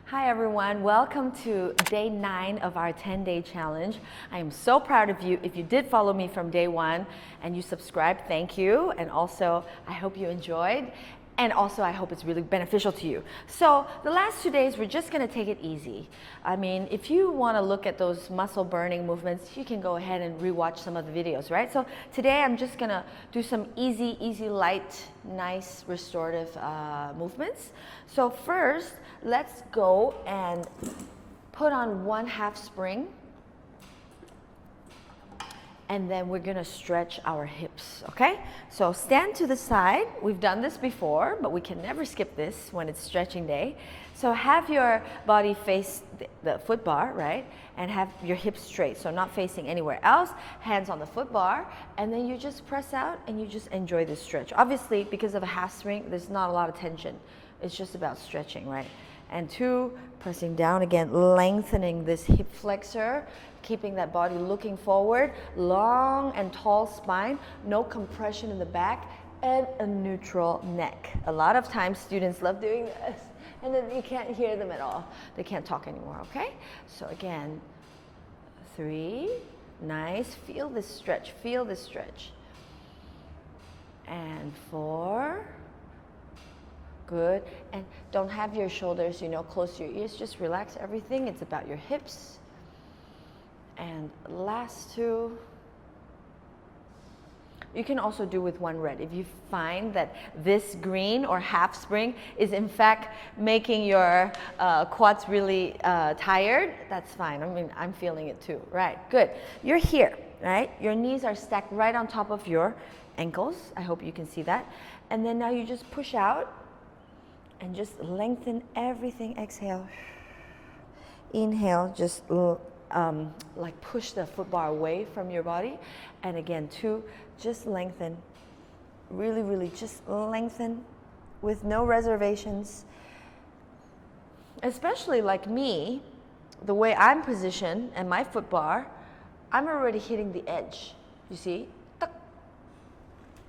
Hi everyone, welcome to day 9 of our 10-day challenge. I am so proud of you. If you did follow me from day 1 and you subscribed, thank you. And also, I hope you enjoyed. And also, I hope it's really beneficial to you. So the last 2 days, we're just gonna take it easy. I mean, if you wanna look at those muscle burning movements, you can go ahead and rewatch some of the videos, right? So today, I'm just gonna do some easy, light, nice, restorative movements. So first, let's go and put on 1/2 spring. And then we're gonna stretch our hips, okay? So stand to the side. We've done this before, but we can never skip this when it's stretching day. So have your body face the foot bar, right? And have your hips straight, so not facing anywhere else. Hands on the foot bar, and then you just press out and you just enjoy this stretch. Obviously, because of a half spring, there's not a lot of tension. It's just about stretching, right? And 2, pressing down again, lengthening this hip flexor, keeping that body looking forward, long and tall spine, no compression in the back, and a neutral neck. A lot of times students love doing this, and then you can't hear them at all. They can't talk anymore, okay? So again, 3, nice, feel this stretch, feel this stretch. And 4, good. And don't have your shoulders, close to your ears. Just relax everything. It's about your hips. And last 2. You can also do with one red. If you find that this green or half spring is in fact making your quads really tired, that's fine. I mean, I'm feeling it too. Right, good. You're here, right? Your knees are stacked right on top of your ankles. I hope you can see that. And then now you just push out and just lengthen everything. Exhale. Inhale, just like push the foot bar away from your body. And again, 2, just lengthen. Really, just lengthen with no reservations. Especially like me, the way I'm positioned and my foot bar, I'm already hitting the edge. You see?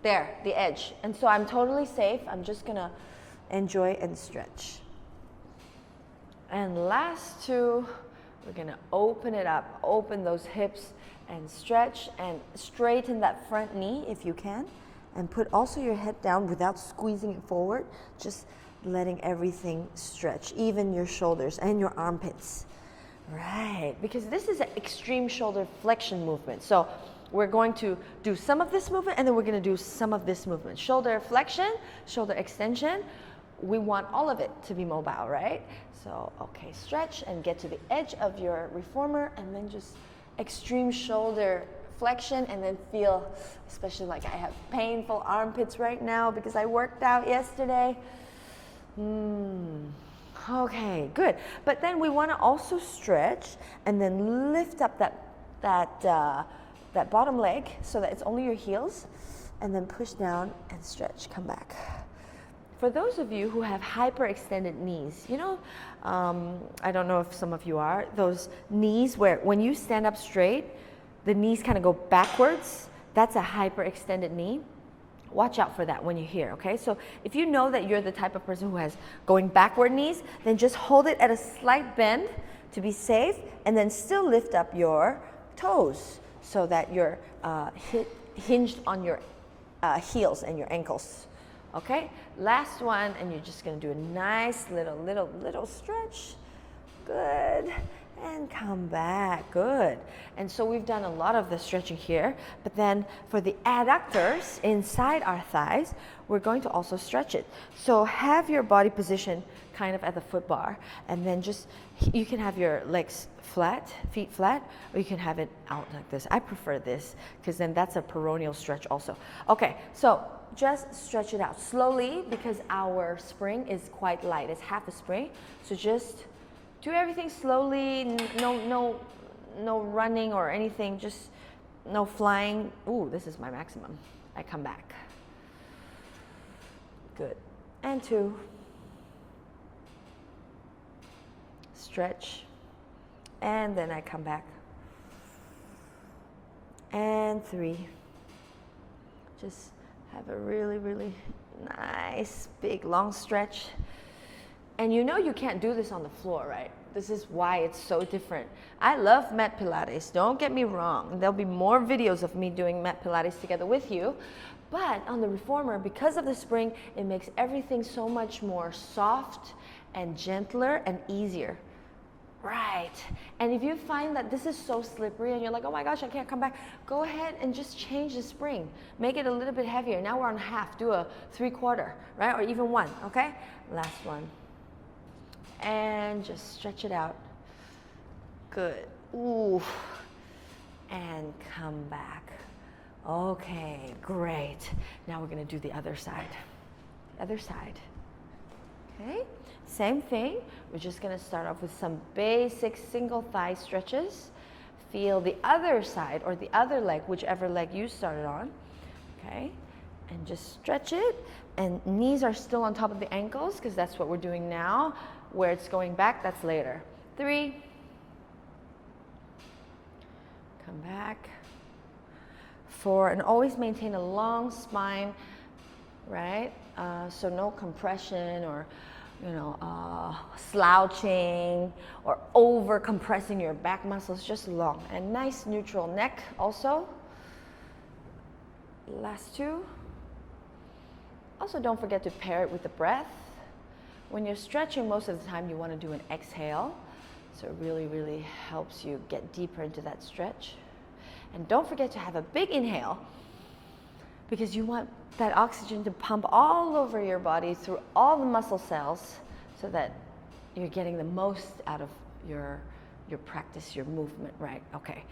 There, the edge. And so I'm totally safe. I'm just gonna enjoy and stretch. And last 2, we're gonna open it up, open those hips and stretch and straighten that front knee if you can. And put also your head down without squeezing it forward, just letting everything stretch, even your shoulders and your armpits. Right, because this is an extreme shoulder flexion movement. So we're going to do some of this movement and then we're gonna do some of this movement. Shoulder flexion, shoulder extension. We want all of it to be mobile, right? So, okay, stretch and get to the edge of your reformer and then just extreme shoulder flexion and then feel, especially like I have painful armpits right now because I worked out yesterday. Okay, good. But then we want to also stretch and then lift up that bottom leg so that it's only your heels and then push down and stretch, come back. For those of you who have hyperextended knees, I don't know if some of you are, those knees where when you stand up straight, the knees kind of go backwards, that's a hyperextended knee. Watch out for that when you're here, okay? So if you know that you're the type of person who has going backward knees, then just hold it at a slight bend to be safe, and then still lift up your toes so that you're hinged on your heels and your ankles. Okay, last one, and you're just gonna do a nice little stretch. Good, and come back, good. And so we've done a lot of the stretching here, but then for the adductors inside our thighs, we're going to also stretch it. So have your body position kind of at the foot bar, and then just, you can have your legs flat, feet flat, or you can have it out like this. I prefer this, because then that's a peroneal stretch also. Okay, so just stretch it out slowly because our spring is quite light. It's half a spring. So just do everything slowly. No running or anything. Just no flying. Ooh, this is my maximum. I come back. Good. And 2. Stretch. And then I come back. And 3. Just have a really nice big long stretch And you know you can't do this on the floor, right? This is why it's so different. I love mat Pilates, don't get me wrong. There'll be more videos of me doing mat Pilates together with you. But on the Reformer, because of the spring, it makes everything so much more soft and gentler and easier. Right. And if you find that this is so slippery and you're like, oh my gosh, I can't come back, go ahead and just change the spring. Make it a little bit heavier. Now we're on half. Do a 3/4, right? Or even 1, okay? Last one. And just stretch it out. Good. Ooh. And come back. Okay, great. Now we're going to do the other side. The other side. Okay? Same thing. We're just going to start off with some basic single thigh stretches. Feel the other side or the other leg, whichever leg you started on. Okay? And just stretch it. And knees are still on top of the ankles because that's what we're doing now. Where it's going back, that's later. 3. Come back. 4. And always maintain a long spine, right? So no compression or, slouching or over compressing your back muscles, just long. And nice neutral neck also. Last 2. Also don't forget to pair it with the breath. When you're stretching, most of the time you want to do an exhale. So it really, really helps you get deeper into that stretch. And don't forget to have a big inhale because you want that oxygen to pump all over your body through all the muscle cells so that you're getting the most out of your practice, your movement, right? Okay,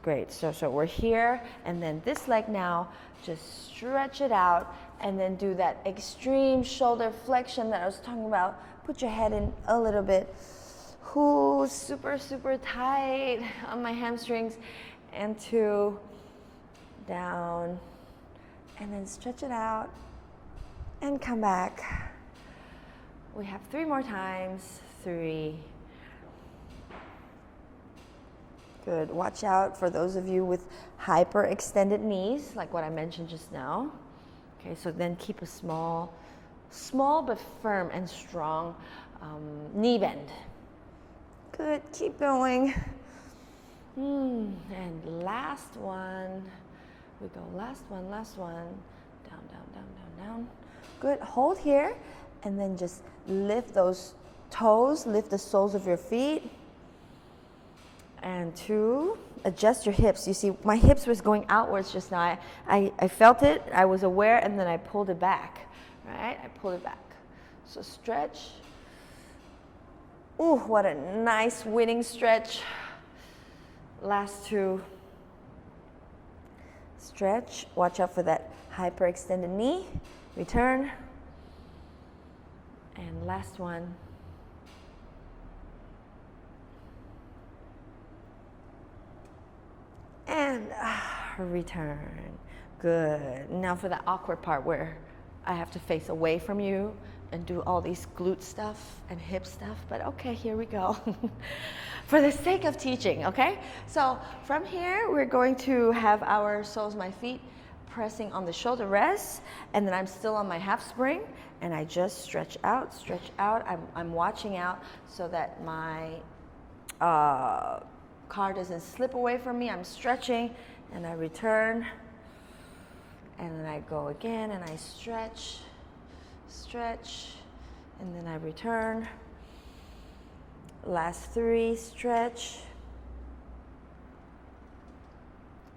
great. So we're here, and then this leg now, just stretch it out, and then do that extreme shoulder flexion that I was talking about. Put your head in a little bit. Ooh, super, super tight on my hamstrings. And 2, down, and then stretch it out, and come back. We have 3 more times. 3. Good. Watch out for those of you with hyperextended knees, like what I mentioned just now. Okay, so then keep a small but firm and strong knee bend. Good. Keep going. And last one. We go last one. Down, down, down, down, down. Good. Hold here, and then just lift those toes, lift the soles of your feet. And 2, adjust your hips. You see, my hips was going outwards just now. I felt it, I was aware, and then I pulled it back, right? I pulled it back. So stretch. Ooh, what a nice winning stretch. Last 2. Stretch. Watch out for that hyperextended knee. Return. And last one. And return. Good. Now for the awkward part where I have to face away from you and do all these glute stuff and hip stuff, but okay, here we go. For the sake of teaching, okay? So from here, we're going to have our soles of my feet pressing on the shoulder rest, and then I'm still on my half spring, and I just stretch out. I'm watching out so that my car doesn't slip away from me. I'm stretching, and I return, and then I go again, and I stretch, and then I return. Last 3, stretch,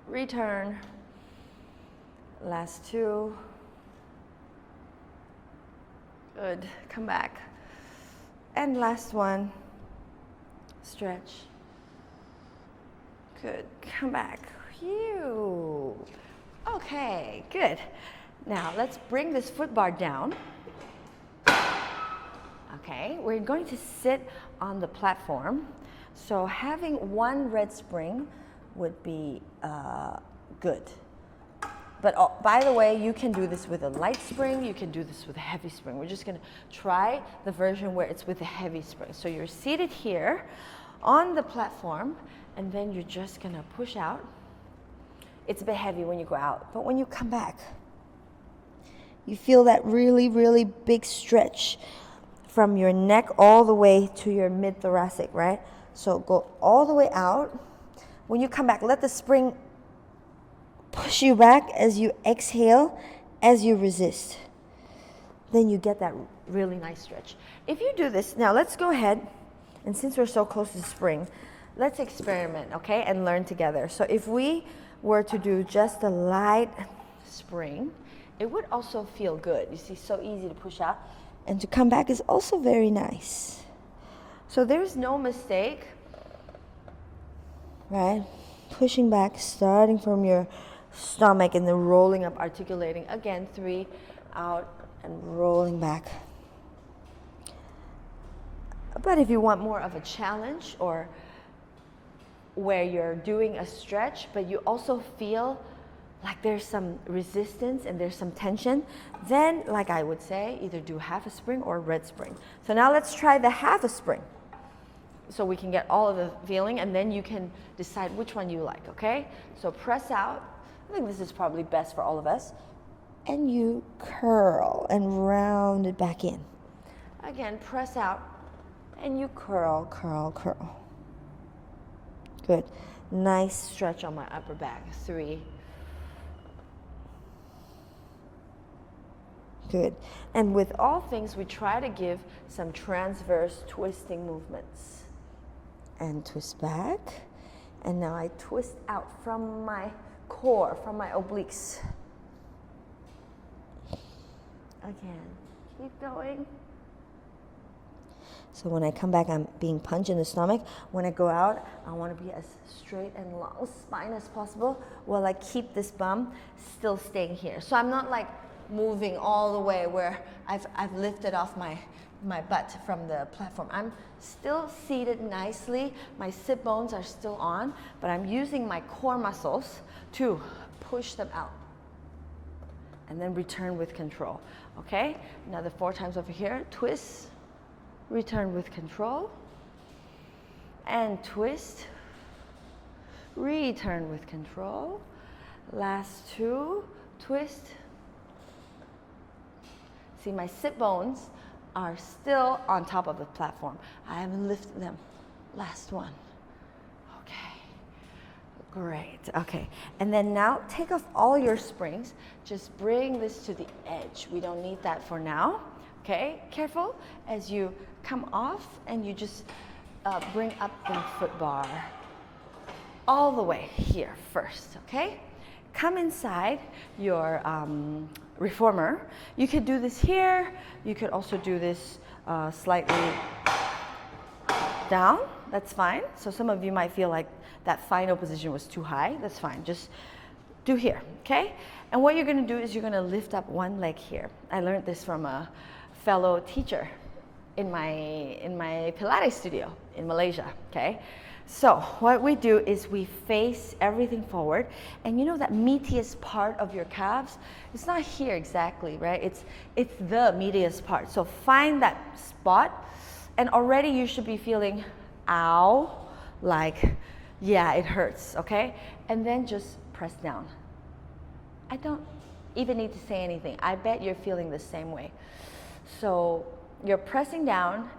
return. Last 2. Good. Come back. And last one, stretch. Good. Come back. Phew. Okay, good. Now let's bring this foot bar down. Okay, we're going to sit on the platform. So having 1 red spring would be good. But by the way, you can do this with a light spring, you can do this with a heavy spring. We're just gonna try the version where it's with a heavy spring. So you're seated here on the platform, and then you're just gonna push out. It's a bit heavy when you go out, but when you come back, you feel that really, really big stretch from your neck all the way to your mid-thoracic, right? So go all the way out. When you come back, let the spring push you back as you exhale, as you resist. Then you get that really nice stretch. If you do this, now let's go ahead, and since we're so close to the spring, let's experiment, okay, and learn together. So if we were to do just a light spring, it would also feel good. You see, so easy to push out. And to come back is also very nice. So there's no mistake, right? Pushing back, starting from your stomach and then rolling up, articulating. Again, 3, out and rolling back. But if you want more of a challenge, or where you're doing a stretch, but you also feel like there's some resistance and there's some tension, then, like I would say, either do half a spring or red spring. So now let's try the half a spring, so we can get all of the feeling, and then you can decide which one you like, okay? So press out. I think this is probably best for all of us. And you curl and round it back in. Again, press out, and you curl, curl, curl. Good. Nice stretch on my upper back. 3. Good. And with all things, we try to give some transverse twisting movements. And twist back. And now I twist out from my core, from my obliques. Again, keep going. So when I come back, I'm being punched in the stomach. When I go out, I want to be as straight and long spine as possible while I keep this bum still staying here. So I'm not like moving all the way where I've lifted off my butt from the platform. I'm still seated nicely. My sit bones are still on, but I'm using my core muscles to push them out. And then return with control. Okay? Another 4 times over here. Twist. Return with control. And twist. Return with control. Last 2. Twist. See, my sit bones are still on top of the platform. I haven't lifted them. Last one. Okay. Great. Okay. And then now take off all your springs. Just bring this to the edge. We don't need that for now. Okay. Careful as you come off, and you just bring up the foot bar all the way here first. Okay. Come inside your reformer. You could do this here. You could also do this slightly down. That's fine. So some of you might feel like that final position was too high. That's fine. Just do here, okay? And what you're going to do is you're going to lift up one leg here. I learned this from a fellow teacher in my Pilates studio in Malaysia, okay? So what we do is we face everything forward, and you know that meatiest part of your calves? It's not here exactly, right? It's the meatiest part. So find that spot, and already you should be feeling, ow, like, yeah, it hurts, okay? And then just press down. I don't even need to say anything. I bet you're feeling the same way. So you're pressing down,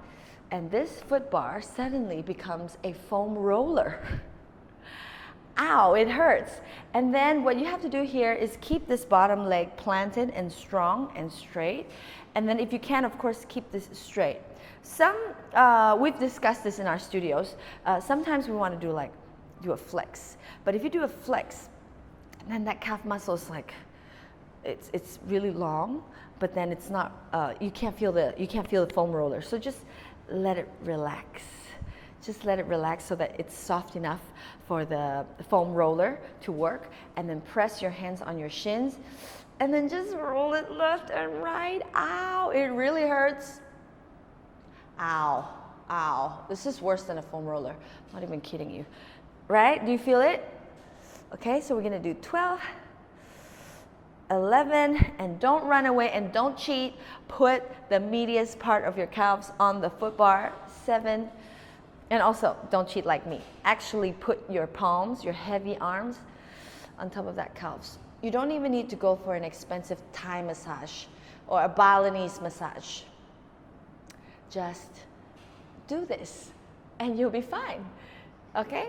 and this foot bar suddenly becomes a foam roller. Ow, it hurts. And then what you have to do here is keep this bottom leg planted and strong and straight. And then if you can, of course, keep this straight. We've discussed this in our studios. Sometimes we want to do a flex. But if you do a flex, then that calf muscle is like, it's really long, but then it's not, you can't feel the foam roller. So just let it relax. Just let it relax so that it's soft enough for the foam roller to work. And then press your hands on your shins. And then just roll it left and right. Ow, it really hurts. Ow, ow. This is worse than a foam roller. I'm not even kidding you. Right? Do you feel it? Okay, so we're going to do 12, 11, and don't run away and don't cheat. Put the meatiest part of your calves on the foot bar. 7, and also don't cheat like me. Actually put your palms, your heavy arms, on top of that calves. You don't even need to go for an expensive Thai massage or a Balinese massage. just do this and you'll be fine. Okay?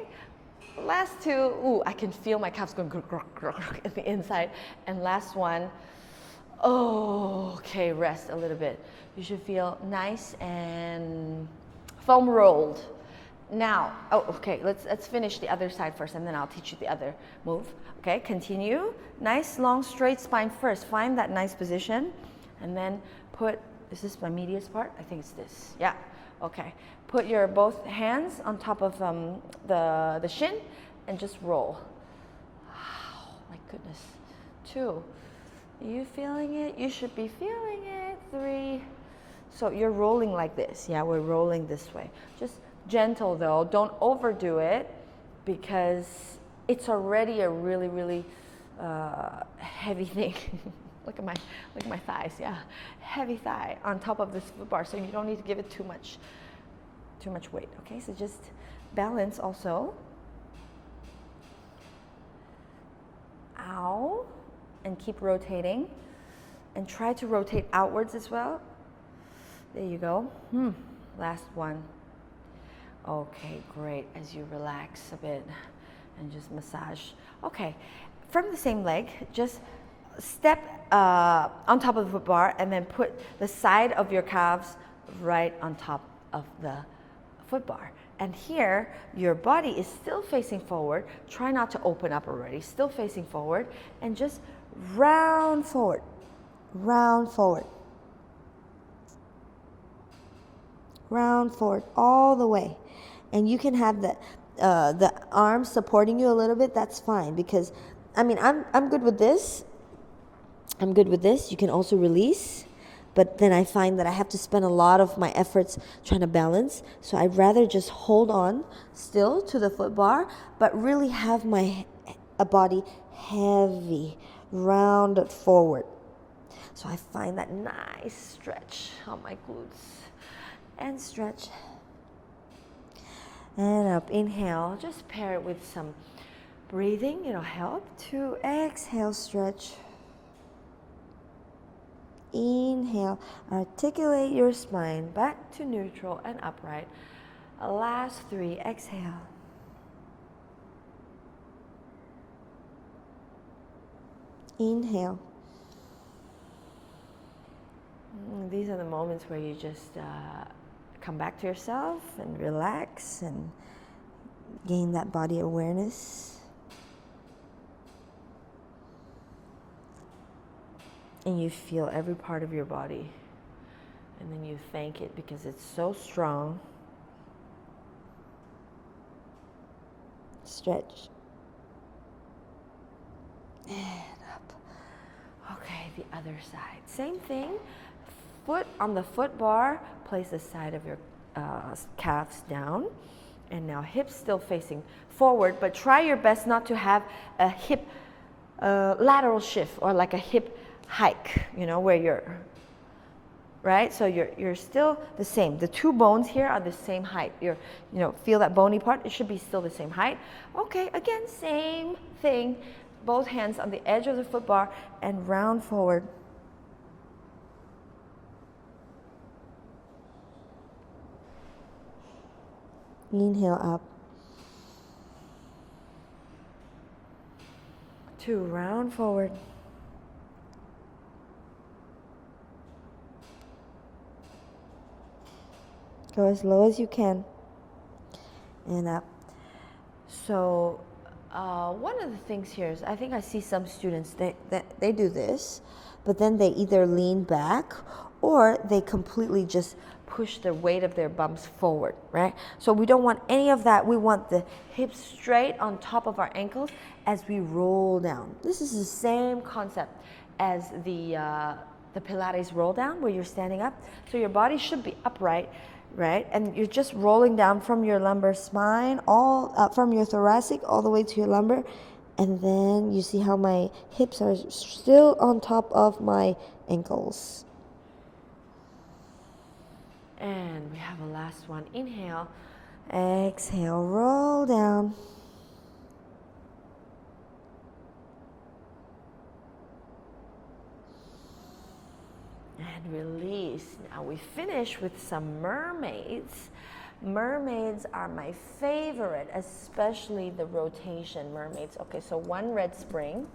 Last two, ooh, I can feel my calves going in the inside. And last one, oh, okay, rest a little bit. You should feel nice and foam rolled. Now, oh, okay, let's finish the other side first and then I'll teach you the other move. Okay, continue. Nice, long, straight spine first. Find that nice position and then put, is this my medius part? I think it's this, yeah. Okay, put your both hands on top of the shin and just roll. Wow, my goodness. 2, are you feeling it? You should be feeling it. 3, so you're rolling like this. Yeah, we're rolling this way. Just gentle though, don't overdo it because it's already a really, really heavy thing. Look at my thighs, yeah. Heavy thigh on top of this foot bar, so you don't need to give it too much weight, okay? So just balance also. Ow. And keep rotating. And try to rotate outwards as well. There you go. Last one. Okay, great. As you relax a bit and just massage. Okay, from the same leg, just step on top of the foot bar and then put the side of your calves right on top of the foot bar. And here, your body is still facing forward. Try not to open up already. Still facing forward. And just round forward. Round forward. Round forward all the way. And you can have the arms supporting you a little bit. That's fine because, I mean, I'm good with this. I'm good with this. You can also release, but then I find that I have to spend a lot of my efforts trying to balance. So I'd rather just hold on still to the foot bar, but really have my body heavy, rounded forward. So I find that nice stretch on my glutes. And stretch. And up, inhale. Just pair it with some breathing. It'll help. 2, exhale, stretch. Inhale, articulate your spine back to neutral and upright. Last 3, exhale. Inhale. These are the moments where you just come back to yourself and relax and gain that body awareness. And you feel every part of your body. And then you thank it because it's so strong. Stretch. And up. Okay, the other side. Same thing. Foot on the foot bar. Place the side of your calves down. And now hips still facing forward. But try your best not to have a hip lateral shift or like a hip hike, you know, where you're, right? So you're still the same. The 2 bones here are the same height. Feel that bony part? It should be still the same height. Okay, again, same thing. Both hands on the edge of the foot bar and round forward. Inhale up. 2, round forward. Go as low as you can. And up. So one of the things here is I think I see some students, they do this, but then they either lean back or they completely just push the weight of their bums forward, right? So we don't want any of that. We want the hips straight on top of our ankles as we roll down. This is the same concept as the Pilates roll down where you're standing up. So your body should be upright, right? And you're just rolling down from your lumbar spine, from your thoracic all the way to your lumbar. And then you see how my hips are still on top of my ankles. And we have a last one. Inhale, exhale, roll down. And and release. Now we finish with some mermaids. Mermaids are my favorite, especially the rotation mermaids. Okay, so one red spring,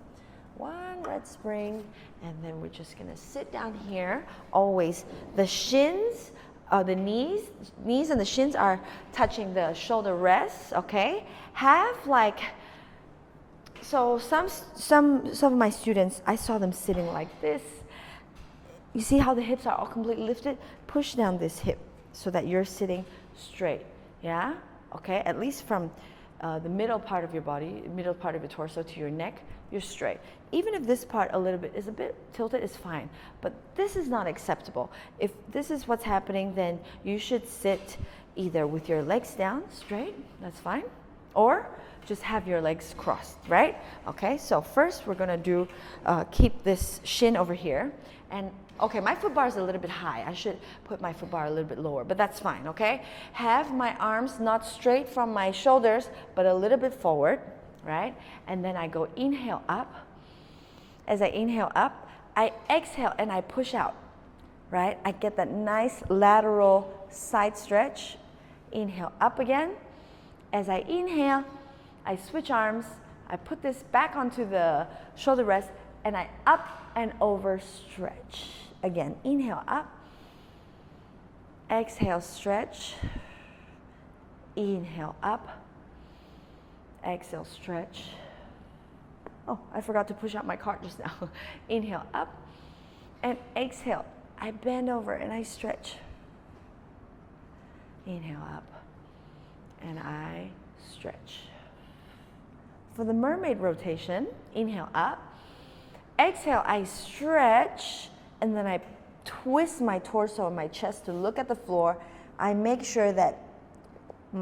and then we're just gonna sit down here. Always the shins, the knees and the shins are touching the shoulder rests, okay? Have like, so some of my students, I saw them sitting like this. You see how the hips are all completely lifted? Push down this hip so that you're sitting straight, yeah? Okay, at least from the middle part of your body, middle part of your torso to your neck, you're straight. Even if this part is a bit tilted, it's fine. But this is not acceptable. If this is what's happening, then you should sit either with your legs down straight, that's fine, or just have your legs crossed, right? Okay, so first we're gonna do, keep this shin over here. And okay, my foot bar is a little bit high. I should put my foot bar a little bit lower, but that's fine, okay? Have my arms not straight from my shoulders, but a little bit forward, right? And then I go inhale up. As I inhale up, I exhale and I push out, right? I get that nice lateral side stretch. Inhale up again. As I inhale, I switch arms. I put this back onto the shoulder rest and I up and over stretch. Again, inhale up. Exhale, stretch. Inhale up. Exhale, stretch. Oh, I forgot to push out my cart just now. Inhale up and exhale. I bend over and I stretch. Inhale up and I stretch. For the mermaid rotation, inhale up. Exhale, I stretch, and then I twist my torso and my chest to look at the floor. I make sure that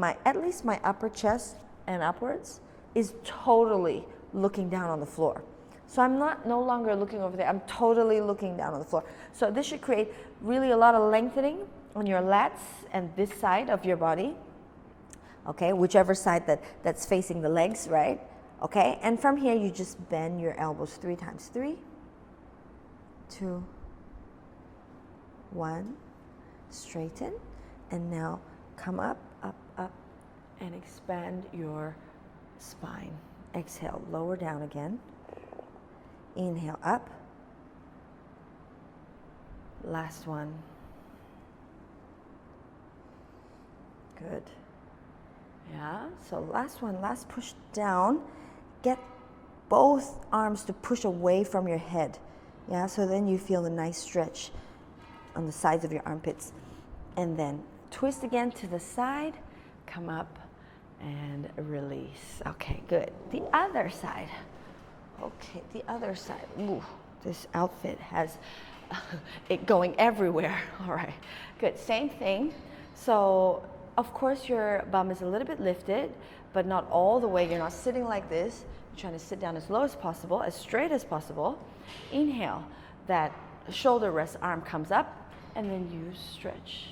at least my upper chest and upwards is totally looking down on the floor. So I'm no longer looking over there, I'm totally looking down on the floor. So this should create really a lot of lengthening on your lats and this side of your body. Okay, whichever side that's facing the legs, right? Okay, and from here you just bend your elbows 3 times. 3, 2, 1, straighten, and now come up, up, up, and expand your spine. Exhale, lower down again. Inhale up. Last one. Good. Yeah, so last one, last push down. Get both arms to push away from your head. Yeah, so then you feel a nice stretch on the sides of your armpits. And then twist again to the side, come up and release. Okay, good. The other side. Okay, the other side. Ooh, this outfit has it going everywhere. All right, good. Same thing. So, of course, your bum is a little bit lifted, but not all the way. You're not sitting like this. You're trying to sit down as low as possible, as straight as possible. Inhale, that shoulder rest arm comes up, and then you stretch.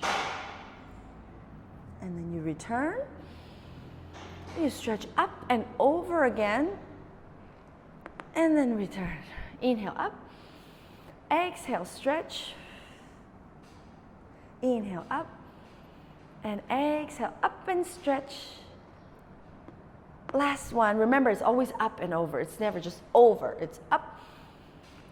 And then you return. You stretch up and over again, and then return. Inhale up. Exhale, stretch. Inhale up. And exhale, up and stretch. Last one. Remember, it's always up and over. It's never just over. It's up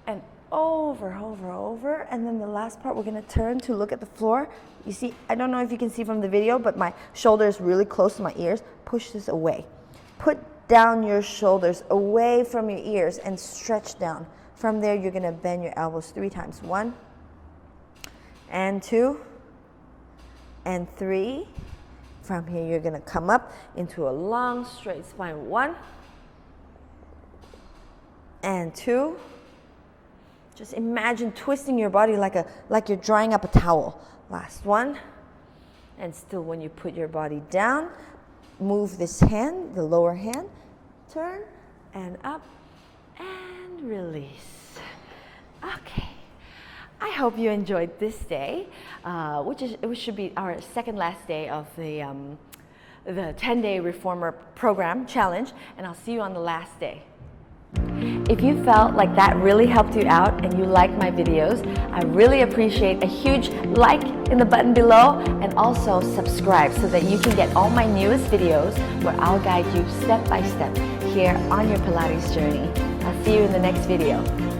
and over, over, over. And then the last part, we're going to turn to look at the floor. You see, I don't know if you can see from the video, but my shoulder is really close to my ears. Push this away. Put down your shoulders away from your ears and stretch down. From there, you're going to bend your elbows 3 times. 1 and 2 and 3. From here, you're going to come up into a long straight spine. 1 and 2. Just imagine twisting your body like you're drying up a towel. Last one. And still, when you put your body down, move this hand, the lower hand, turn and up and release. Okay. I hope you enjoyed this day, which should be our second last day of the 10-day Reformer program challenge, and I'll see you on the last day. If you felt like that really helped you out and you like my videos, I really appreciate a huge like in the button below, and also subscribe so that you can get all my newest videos where I'll guide you step by step here on your Pilates journey. I'll see you in the next video.